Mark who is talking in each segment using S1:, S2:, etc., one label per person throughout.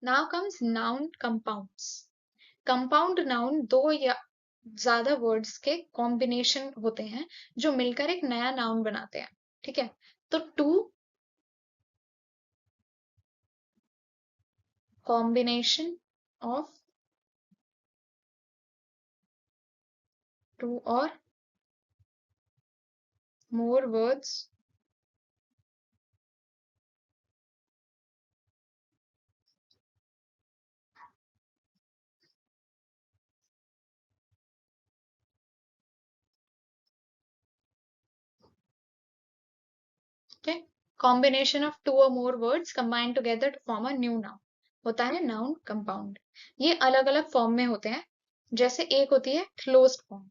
S1: Now comes noun compounds. Compound noun दो या ज्यादा वर्ड्स के कॉम्बिनेशन होते हैं जो मिलकर एक नया नाउन बनाते हैं। ठीक है, तो टू कॉम्बिनेशन ऑफ टू और more words Okay, combination of two or more words combined together to form a new noun होता है नाउन कंपाउंड। ये अलग अलग फॉर्म में होते हैं। जैसे एक होती है क्लोज्ड फॉर्म।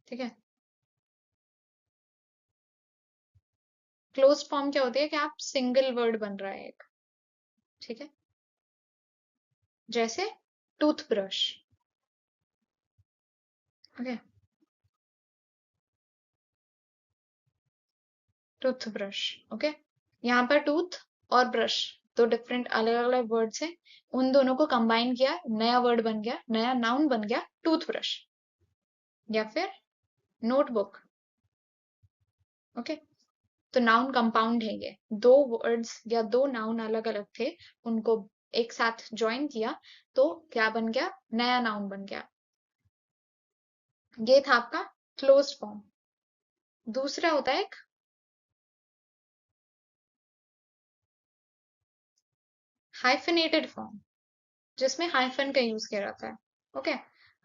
S1: ठीक है, क्लोज्ड फॉर्म क्या होती है कि आप सिंगल वर्ड बन रहा है एक। ठीक है, जैसे टूथब्रश। Okay, toothbrush. ओके, यहाँ पर टूथ और ब्रश दो डिफरेंट अलग अलग वर्ड्स हैं। उन दोनों को कंबाइन किया, नया वर्ड बन गया, नया नाउन बन गया टूथब्रश। या फिर नोटबुक। ओके, तो नाउन कंपाउंड है ये। दो वर्ड्स या दो नाउन अलग अलग थे, उनको एक साथ ज्वाइन किया तो क्या बन गया, नया नाउन बन गया। ये था आपका क्लोज्ड फॉर्म। दूसरा होता है एक हाइफिनेटेड फॉर्म, जिसमें हाइफन का यूज किया जाता है। ओके,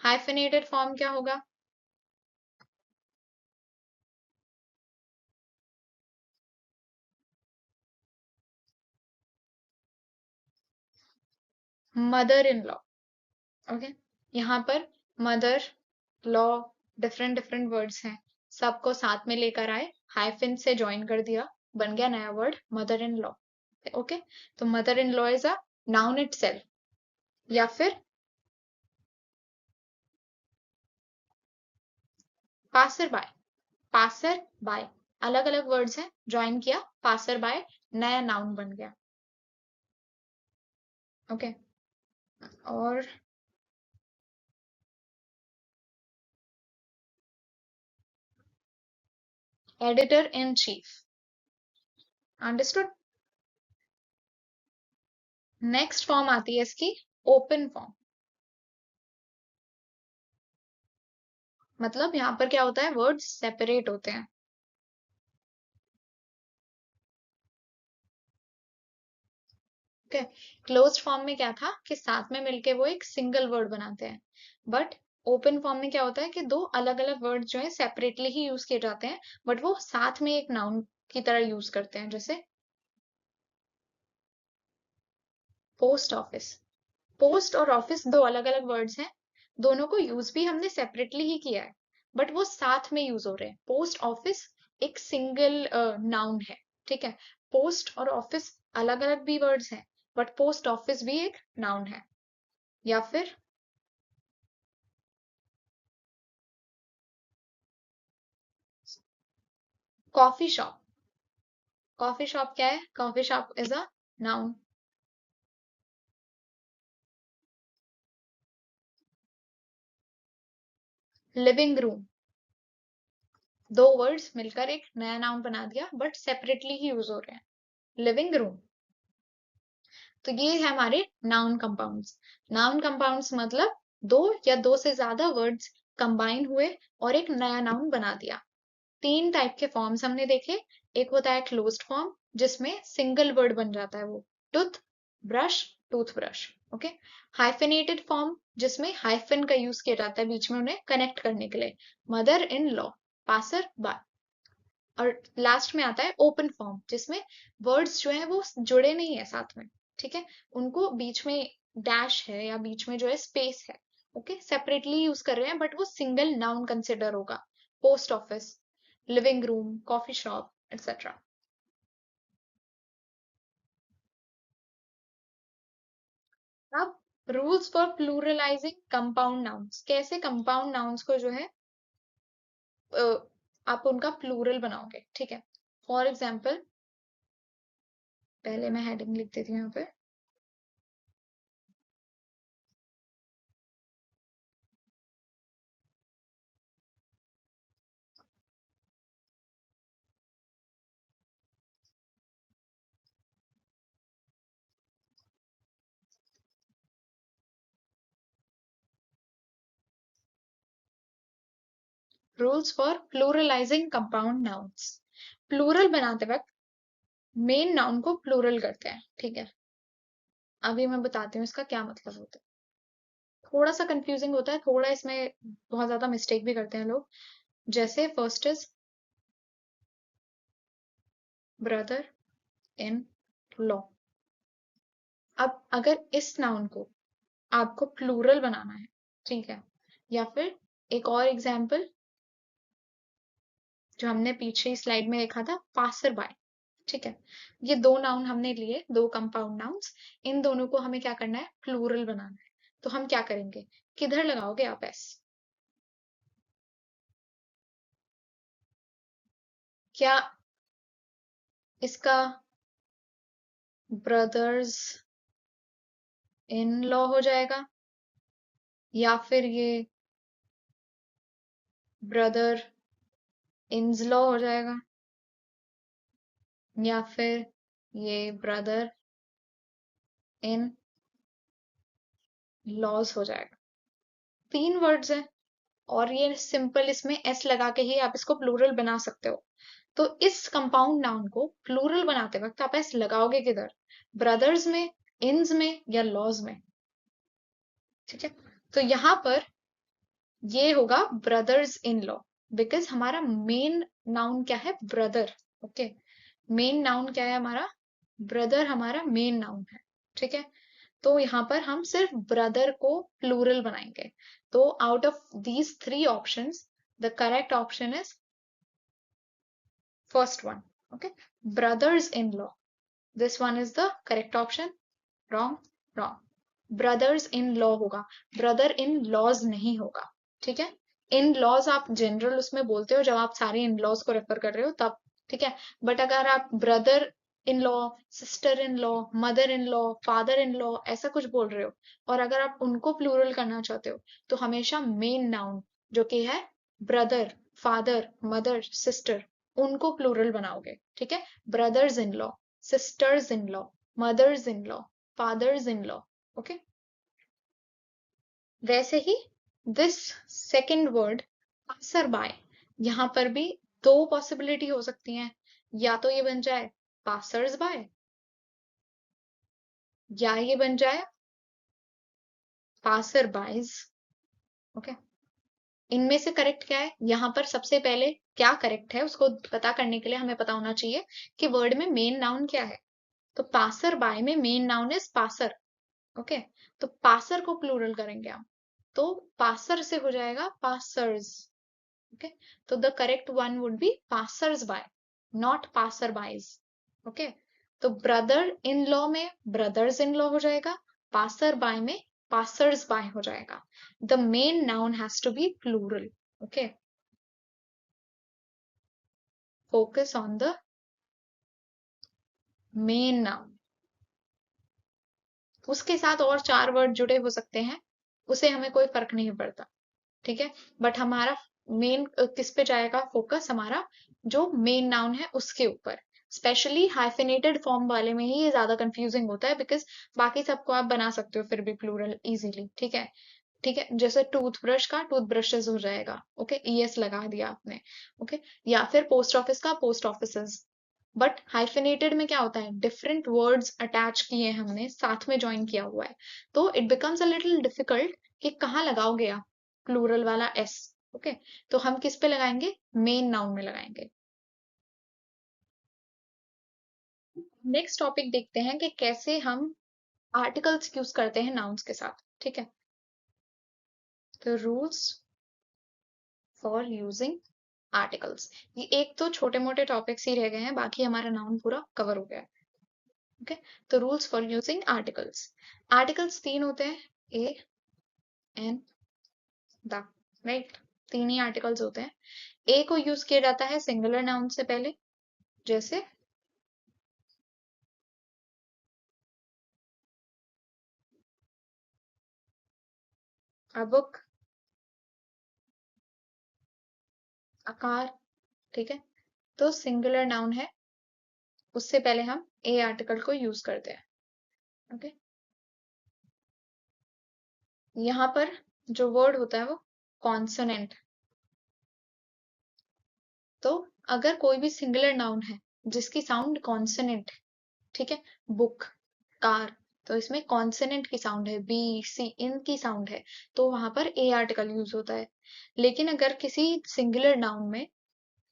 S1: हाइफिनेटेड फॉर्म क्या होगा? Mother in law. ओके, यहाँ पर mother, law, different different words हैं, सबको साथ में लेकर आए, हाइफिन से ज्वाइन कर दिया, बन गया नया word mother in law. Okay, तो mother in law is a noun itself. या फिर पासर बाय। पासर बाय अलग अलग वर्ड्स हैं, ज्वाइन किया, पासर बाय नया नाउन बन गया। ओके, और editor in chief. Understood. Next form आती है इसकी ओपन फॉर्म। मतलब यहाँ पर क्या होता है, वर्ड्स सेपरेट होते हैं। ओके, क्लोज्ड फॉर्म में क्या था कि साथ में मिलके वो एक सिंगल वर्ड बनाते हैं। बट ओपन फॉर्म में क्या होता है कि दो अलग अलग वर्ड जो है सेपरेटली ही यूज किए जाते हैं, बट वो साथ में एक नाउन की तरह यूज करते हैं। जैसे पोस्ट ऑफिस। पोस्ट और ऑफिस दो अलग अलग वर्ड्स हैं, दोनों को यूज भी हमने सेपरेटली ही किया है, बट वो साथ में यूज हो रहे हैं। पोस्ट ऑफिस एक सिंगल नाउन है। ठीक है, पोस्ट और ऑफिस अलग अलग भी वर्ड्स हैं, बट पोस्ट ऑफिस भी एक नाउन है। या फिर कॉफी शॉप। कॉफी शॉप क्या है? Coffee shop is a noun. Living room. दो वर्ड्स मिलकर एक नया नाउन बना दिया, बट सेपरेटली ही यूज हो रहे हैं। Living room. तो ये है हमारे नाउन कंपाउंड्स। नाउन कंपाउंड्स मतलब दो या दो से ज्यादा वर्ड्स कंबाइन हुए और एक नया नाउन बना दिया। तीन टाइप के फॉर्म्स हमने देखे। एक होता है क्लोज्ड फॉर्म, जिसमें सिंगल वर्ड बन जाता है, वो tooth brush, toothbrush. Okay, hyphenated form, जिसमें हाइफन का यूज किया जाता है बीच में उन्हें कनेक्ट करने के लिए, mother in law, passer by. और लास्ट में आता है ओपन फॉर्म, जिसमें वर्ड्स जो है वो जुड़े नहीं है साथ में। ठीक है, उनको बीच में डैश है या बीच में जो है स्पेस है। ओके, सेपरेटली यूज कर रहे हैं, बट वो सिंगल नाउन कंसिडर होगा। Post office, living room, coffee shop, etcetera. अब rules for pluralising compound nouns. कैसे कंपाउंड नाउन्स को जो है आप उनका प्लूरल बनाओगे। ठीक है, फॉर एग्जाम्पल पहले मैं हेडिंग लिख देती हूँ यहाँ पे। Rules for pluralising compound nouns. Plural बनाते वक्त मेन नाउन को प्लूरल करते हैं, ठीक है। अभी मैं बताती हूँ इसका क्या मतलब होता है। थोड़ा सा कंफ्यूजिंग होता है, थोड़ा इसमें बहुत ज्यादा मिस्टेक भी करते हैं लोग। जैसे first is brother in law. अब अगर इस नाउन को आपको प्लूरल बनाना है, ठीक है, या फिर एक और एग्जाम्पल जो हमने पीछे स्लाइड में देखा था, पासर बाय, ठीक है। ये दो नाउन हमने लिए, दो कंपाउंड नाउन्स। इन दोनों को हमें क्या करना है, प्लूरल बनाना है। तो हम क्या करेंगे, किधर लगाओगे आप एस? क्या इसका ब्रदर्स इन लॉ हो जाएगा, या फिर ये ब्रदर इन्स लॉ हो जाएगा, या फिर ये ब्रदर इन लॉज हो जाएगा? तीन वर्ड्स हैं, और ये सिंपल इसमें एस लगा के ही आप इसको प्लूरल बना सकते हो। तो इस कंपाउंड नाउन को प्लूरल बनाते वक्त आप एस लगाओगे किधर, ब्रदर्स में, इन्स में, या लॉज में? ठीक है, तो यहां पर ये होगा ब्रदर्स इन लॉ, बिकॉज हमारा मेन नाउन क्या है, ब्रदर। ओके, मेन नाउन क्या है हमारा, ब्रदर हमारा मेन नाउन है, ठीक है। तो यहाँ पर हम सिर्फ ब्रदर को प्लूरल बनाएंगे। तो out of these three options the correct option is first one. Okay, brothers in law, this one is the correct option। wrong, wrong, brothers in law होगा, brother in laws नहीं होगा, ठीक है। In laws आप general उसमें बोलते हो जब आप सारे इन लॉज को रेफर कर रहे हो तब, ठीक है। बट अगर आप brother in law, sister in law, mother in law, father in law ऐसा कुछ बोल रहे हो, और अगर आप उनको प्लूरल करना चाहते हो, तो हमेशा मेन नाउन जो कि है ब्रदर, फादर, मदर, सिस्टर, उनको प्लूरल बनाओगे, ठीक है। Brothers in law, sisters in law, mothers in law, fathers in law. Okay, वैसे ही this second word passer by, यहां पर भी दो पॉसिबिलिटी हो सकती हैं। या तो ये बन जाए पासर्स बाय, या ये बन जाए पासर बाइज। ओके, इनमें से करेक्ट क्या है, यहाँ पर सबसे पहले क्या करेक्ट है उसको पता करने के लिए हमें पता होना चाहिए कि वर्ड में मेन नाउन क्या है। तो पासर बाय में main noun is passer. Okay, तो पासर को प्लूरल करेंगे हम, तो पासर से हो जाएगा पासर्स। ओके, तो the correct one would be passers by, not passer bys. Okay, तो ब्रदर इन लॉ में ब्रदर्स इन लॉ हो जाएगा, पासर बाय में पासर्स बाय हो जाएगा। The main noun has to be plural. Okay, focus on the main noun. उसके साथ और चार वर्ड जुड़े हो सकते हैं, उसे हमें कोई फर्क नहीं पड़ता, ठीक है। बट हमारा मेन किस पे जाएगा फोकस, हमारा जो मेन नाउन है उसके ऊपर। स्पेशली हाइफिनेटेड फॉर्म वाले में ही ये ज्यादा कंफ्यूजिंग होता है, बिकॉज बाकी सबको आप बना सकते हो फिर भी प्लूरल इजीली, ठीक है। ठीक है, जैसे टूथब्रश का टूथ ब्रशेस हो जाएगा, ओके, ईएस लगा दिया आपने, ओके। या फिर पोस्ट ऑफिस का पोस्ट ऑफिसेस। बट हाइफिनेटेड में क्या होता है, डिफरेंट वर्ड्स अटैच किए हैं हमने, साथ में ज्वाइन किया हुआ है, तो it becomes a little difficult कि कहाँ लगाओगे आप प्लूरल वाला एस। ओके, तो हम किस पे लगाएंगे, मेन नाउन में लगाएंगे। नेक्स्ट टॉपिक देखते हैं कि कैसे हम आर्टिकल्स यूज करते हैं नाउन्स के साथ, ठीक है। तो रूल्स फॉर यूजिंग आर्टिकल्स, ये एक तो छोटे मोटे टॉपिक्स ही रह गए हैं, बाकी हमारा नाउन पूरा कवर हो गया है। ओके, तो rules for using articles, articles तीन होते हैं, ए, एन, द, राइट। तीन ही आर्टिकल्स होते हैं। ए को यूज किया जाता है सिंगुलर नाउन से पहले, जैसे अ बुक, अ कार, ठीक है। तो सिंगुलर नाउन है, उससे पहले हम ए आर्टिकल को यूज करते हैं। ओके, यहाँ पर जो वर्ड होता है वो कॉन्सोनेंट। तो अगर कोई भी सिंगुलर नाउन है जिसकी साउंड कॉन्सोनेंट, ठीक है, बुक, कार, तो इसमें कॉन्सोनेंट की साउंड है, बी सी, इनकी साउंड है, तो वहां पर ए आर्टिकल यूज होता है। लेकिन अगर किसी सिंगुलर नाउन में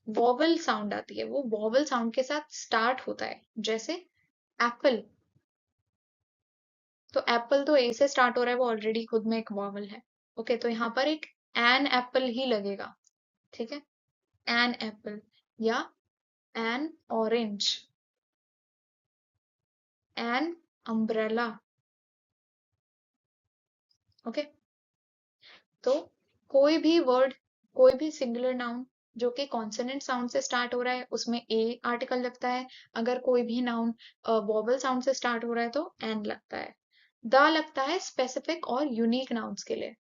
S1: वॉवल साउंड आती है, वो वॉवल साउंड के साथ स्टार्ट होता है, जैसे एप्पल, तो एप्पल तो ए से स्टार्ट हो रहा है, वो ऑलरेडी खुद में एक वॉवल है। ओके, तो यहाँ पर एक एन एप्पल ही लगेगा, ठीक है, एन एप्पल, या N orange, an umbrella. Okay, तो कोई भी वर्ड, कोई भी सिंगुलर नाउन जो कि कॉन्सोनेंट साउंड से स्टार्ट हो रहा है उसमें ए आर्टिकल लगता है। अगर कोई भी नाउन वॉवल साउंड से स्टार्ट हो रहा है तो एन लगता है। द लगता है स्पेसिफिक और यूनिक नाउन्स के लिए,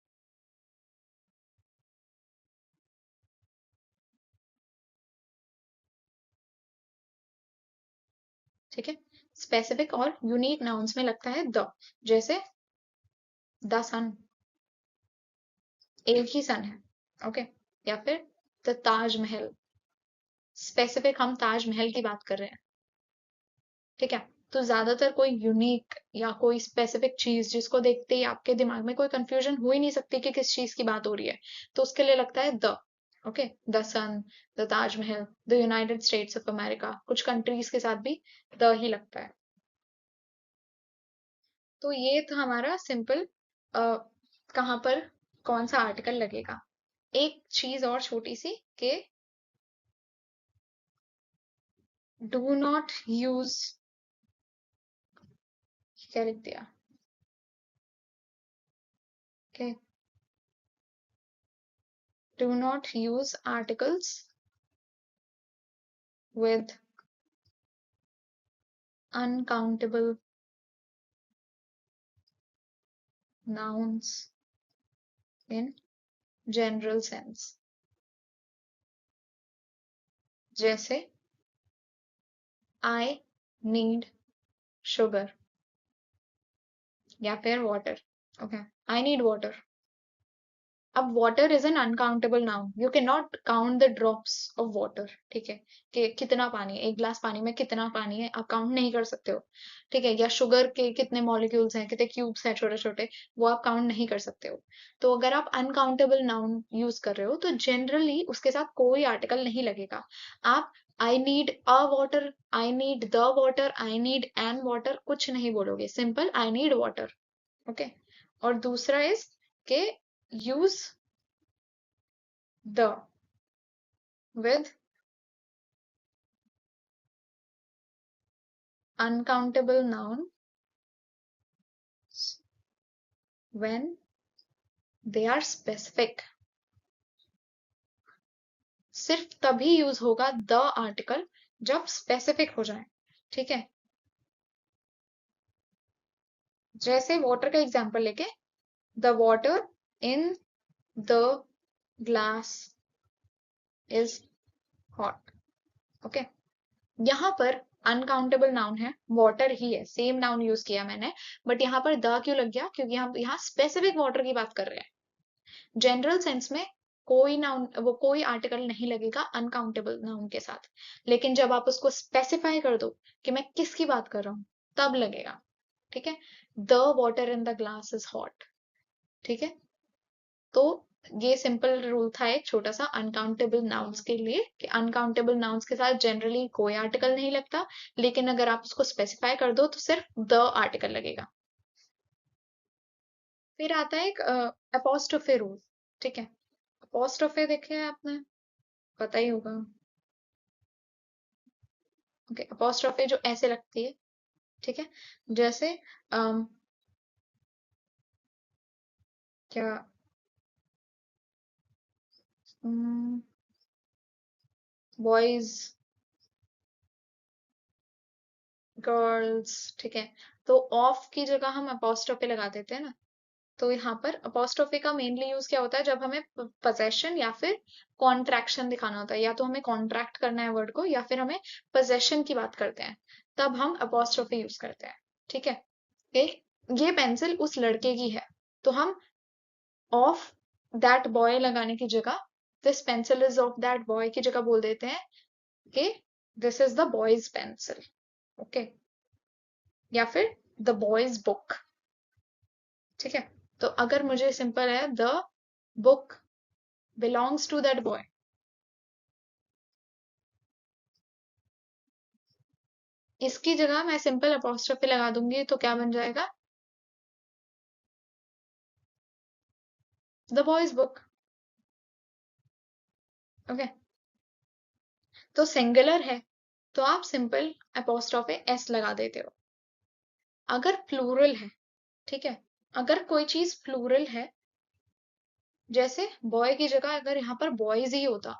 S1: ठीक है। स्पेसिफिक और यूनिक नाउन्स में लगता है द, जैसे द सन, एक ही सन है, ओके। या फिर द ताजमहल, स्पेसिफिक हम ताजमहल की बात कर रहे हैं, ठीक है। तो ज्यादातर कोई यूनिक या कोई स्पेसिफिक चीज जिसको देखते ही आपके दिमाग में कोई कंफ्यूजन हो ही नहीं सकती कि किस चीज की बात हो रही है, तो उसके लिए लगता है the. Okay, the sun, the Taj Mahal, the United states of America, कुछ कंट्रीज के साथ भी द ही लगता है। तो ये था हमारा सिंपल, कहाँ पर कौन सा आर्टिकल लगेगा। एक चीज और छोटी सी कि डू नॉट यूज, क्या लिख दिया, कि do not use articles with uncountable nouns in general sense, जैसे I need sugar या फिर water। Okay, I need water। अब water is an uncountable noun, you can not count the drops of water, ठीक है, कि कितना पानी है, एक ग्लास पानी में कितना पानी है आप काउंट नहीं कर सकते हो, ठीक है। या शुगर के कितने मॉलिक्यूल्स हैं, कितने क्यूब्स हैं छोटे छोटे, वो आप काउंट नहीं कर सकते हो। तो अगर आप अनकाउंटेबल नाउन यूज कर रहे हो तो जनरली उसके साथ कोई आर्टिकल नहीं लगेगा। आप I need a water, I need the water, I need an water कुछ नहीं बोलोगे, simple I need water. Okay, और दूसरा इज के use the with uncountable nouns when they are specific। सिर्फ तभी यूज होगा द आर्टिकल जब स्पेसिफिक हो जाए, ठीक है। जैसे वाटर का एग्जांपल लेके, the water in the glass is hot. Okay, यहाँ पर अनकाउंटेबल नाउन है, वाटर ही है, सेम नाउन यूज किया मैंने, बट यहाँ पर द क्यों लग गया, क्योंकि हम यहाँ स्पेसिफिक वाटर की बात कर रहे हैं। जनरल सेंस में कोई नाउन, वो कोई आर्टिकल नहीं लगेगा अनकाउंटेबल नाउन के साथ, लेकिन जब आप उसको स्पेसिफाई कर दो कि मैं किसकी बात कर रहा हूँ, तब लगेगा, ठीक है। The water in the glass is hot, ठीक है। तो ये सिंपल रूल था एक छोटा सा अनकाउंटेबल नाउन्स के लिए, कि अनकाउंटेबल नाउन्स के साथ जनरली कोई आर्टिकल नहीं लगता, लेकिन अगर आप उसको स्पेसिफाई कर दो तो सिर्फ द आर्टिकल लगेगा। फिर आता है एक अपोस्ट्रोफे रूल, ठीक है। अपोस्ट्रोफे देखे हैं आपने, पता ही होगा। ओके, अपोस्ट्रोफे जो ऐसे लगती है, ठीक है, जैसे अम, क्या, बॉयज, गर्ल्स, ठीक है। तो ऑफ की जगह हम अपोस्ट्रोफे लगा देते हैं ना, तो यहाँ पर अपोस्ट्रोफी का मेनली यूज क्या होता है जब हमें पोजेशन या फिर कॉन्ट्रैक्शन दिखाना होता है, या तो हमें कॉन्ट्रैक्ट करना है वर्ड को या फिर हमें पोजेशन की बात करते हैं, तब हम अपोस्ट्रोफी यूज करते हैं। ठीक है, ये पेंसिल उस लड़के की है, तो हम ऑफ दैट बॉय लगाने की जगह this pencil is of that boy की जगह बोल देते हैं कि this is the boys pencil. Okay, या फिर द बॉयज बुक। ठीक है, तो अगर मुझे सिंपल है the book belongs to that boy, इसकी जगह मैं सिंपल अपोस्ट्रोफी लगा दूंगी तो क्या बन जाएगा, द बॉयज बुक। ओके, तो सिंगुलर है तो आप सिंपल अपोस्ट्रोफी एस लगा देते हो। अगर प्लूरल है, ठीक है, अगर कोई चीज प्लूरल है, जैसे बॉय की जगह अगर यहाँ पर बॉयज ही होता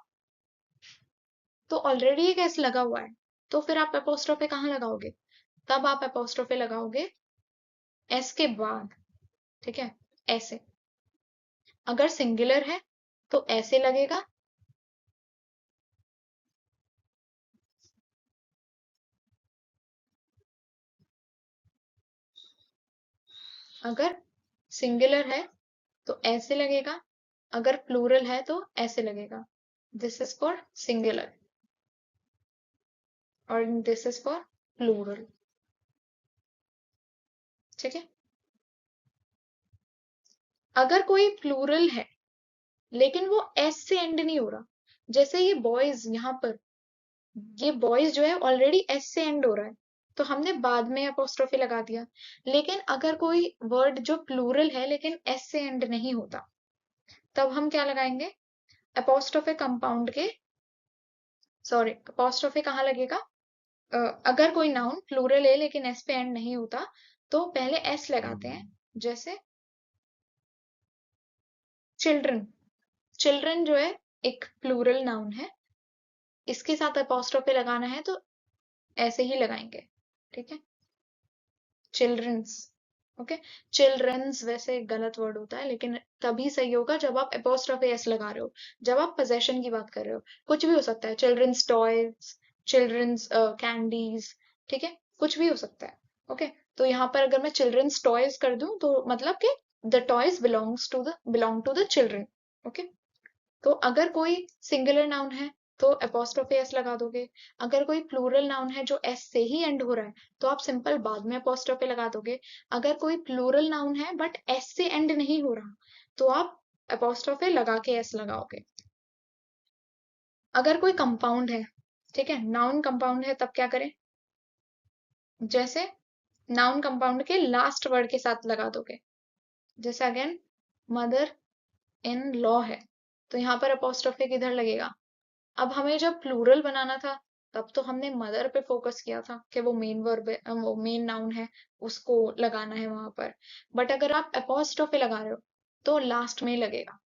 S1: तो ऑलरेडी एक एस लगा हुआ है, तो फिर आप अपोस्ट्रोफी कहाँ लगाओगे, तब आप अपोस्ट्रोफी लगाओगे एस के बाद। ठीक है, ऐसे। अगर सिंगुलर है तो ऐसे लगेगा, अगर सिंगुलर है तो ऐसे लगेगा, अगर प्लूरल है तो ऐसे लगेगा। दिस इज फॉर सिंगुलर और दिस इज फॉर प्लूरल। ठीक है, अगर कोई प्लूरल है लेकिन वो एस से एंड नहीं हो रहा, जैसे ये बॉयज, यहाँ पर ये बॉयज जो है ऑलरेडी एस से एंड हो रहा है, तो हमने बाद में अपोस्ट्रोफी लगा दिया। लेकिन अगर कोई वर्ड जो प्लूरल है लेकिन एस से एंड नहीं होता, तब हम क्या लगाएंगे, अपोस्ट्रोफी कंपाउंड के, सॉरी अपोस्ट्रोफी कहाँ लगेगा, अगर कोई नाउन प्लूरल है लेकिन एस पे एंड नहीं होता तो पहले एस लगाते हैं। जैसे चिल्ड्रन, चिल्ड्रन जो है एक प्लूरल नाउन है, इसके साथ अपोस्ट्रोफी लगाना है तो ऐसे ही लगाएंगे। ठीक है, चिल्ड्रंस। ओके, चिल्ड्रंस वैसे गलत वर्ड होता है, लेकिन तभी सही होगा जब आप अपोस्ट्रोफी एस लगा रहे हो, जब आप पोजेशन की बात कर रहे हो। कुछ भी हो सकता है, चिल्ड्रंस टॉयज, चिल्ड्रंस कैंडीज, ठीक है, कुछ भी हो सकता है। ओके, तो यहाँ पर अगर मैं चिल्ड्रंस टॉयज कर दूं तो मतलब कि the toys belong to the children. Okay, तो अगर कोई सिंगुलर नाउन है तो अपोस्ट्रोफी एस लगा दोगे, अगर कोई प्लूरल नाउन है जो एस से ही एंड हो रहा है तो आप सिंपल बाद में अपोस्ट्रोफी लगा दोगे। अगर कोई प्लूरल नाउन है बट एस से एंड नहीं हो रहा तो आप अपोस्ट्रोफी लगा के एस लगाओगे। अगर कोई कंपाउंड है, ठीक है, नाउन कंपाउंड है, तब क्या करें, जैसे नाउन कंपाउंड के लास्ट वर्ड के साथ लगा दोगे। जैसे अगेन मदर इन लॉ है, तो यहाँ पर अपोस्ट्रोफी किधर लगेगा, अब हमें जब प्लूरल बनाना था तब तो हमने मदर पे फोकस किया था कि वो मेन वर्ब है, वो मेन नाउन है, उसको लगाना है वहां पर। बट अगर आप अपोस्ट्रोफी लगा रहे हो तो लास्ट में लगेगा।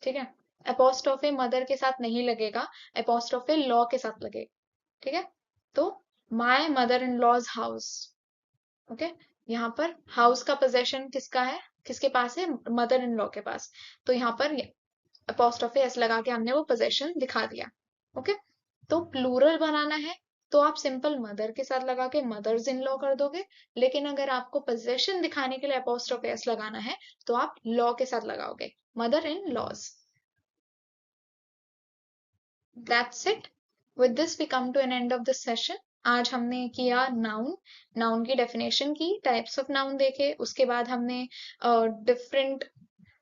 S1: ठीक है, अपोस्ट्रोफी मदर के साथ नहीं लगेगा, अपोस्ट्रोफी लॉ के साथ लगेगा। ठीक है, तो my mother in law's house. Okay, यहाँ पर हाउस का पोजेशन किसका है, किसके पास है, मदर इन लॉ के पास, तो यहाँ पर अपोस्ट्रोफी एस लगा के हमने वो पोजेशन दिखा दिया। ओके, तो प्लूरल बनाना है तो आप सिंपल मदर के साथ लगा के मदर्स इन लॉ कर दोगे, लेकिन अगर आपको पोजेशन दिखाने के लिए अपोस्ट्रोफी एस लगाना है तो आप लॉ के साथ लगाओगे, mother in law's. That's it, with this we come to an end of this session. आज हमने किया नाउन, नाउन की डेफिनेशन की, टाइप्स ऑफ नाउन देखे, उसके बाद हमने डिफरेंट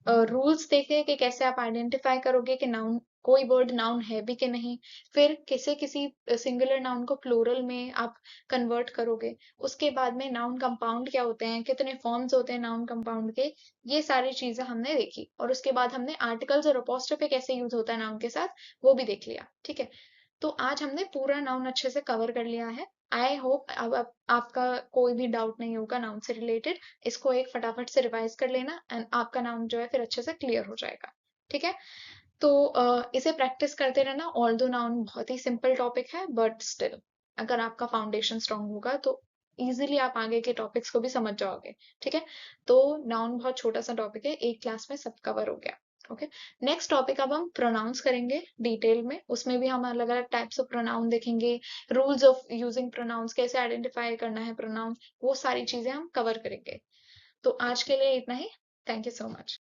S1: रूल्स देखे कि कैसे आप आइडेंटिफाई करोगे कि नाउन, कोई वर्ड नाउन है भी कि नहीं, फिर किसी किसी सिंगुलर नाउन को प्लूरल में आप कन्वर्ट करोगे, उसके बाद में नाउन कंपाउंड क्या होते हैं, कितने फॉर्म्स होते हैं नाउन कंपाउंड के, ये सारी चीजें हमने देखी, और उसके बाद हमने आर्टिकल्स और अपोस्ट्रोफी कैसे यूज होता है नाउन के साथ वो भी देख लिया। ठीक है, तो आज हमने पूरा नाउन अच्छे से कवर कर लिया है। आई होप अब आपका कोई भी डाउट नहीं होगा नाउन से रिलेटेड, इसको एक फटाफट से रिवाइज कर लेना एंड आपका नाउन जो है फिर अच्छे से क्लियर हो जाएगा। ठीक है, तो इसे प्रैक्टिस करते रहना, ऑल्दो नाउन बहुत ही सिंपल टॉपिक है बट स्टिल अगर आपका फाउंडेशन स्ट्रांग होगा तो इजीली आप आगे के टॉपिक्स को भी समझ जाओगे। ठीक है, तो नाउन बहुत छोटा सा टॉपिक है, एक क्लास में सब कवर हो गया। ओके, नेक्स्ट टॉपिक अब हम प्रोनाउंस करेंगे डिटेल में। उसमें भी हम अलग अलग टाइप्स ऑफ प्रोनाउन देखेंगे, रूल्स ऑफ यूजिंग प्रोनाउंस, कैसे आइडेंटिफाई करना है प्रोनाउन, वो सारी चीजें हम कवर करेंगे। तो आज के लिए इतना ही। Thank you so much.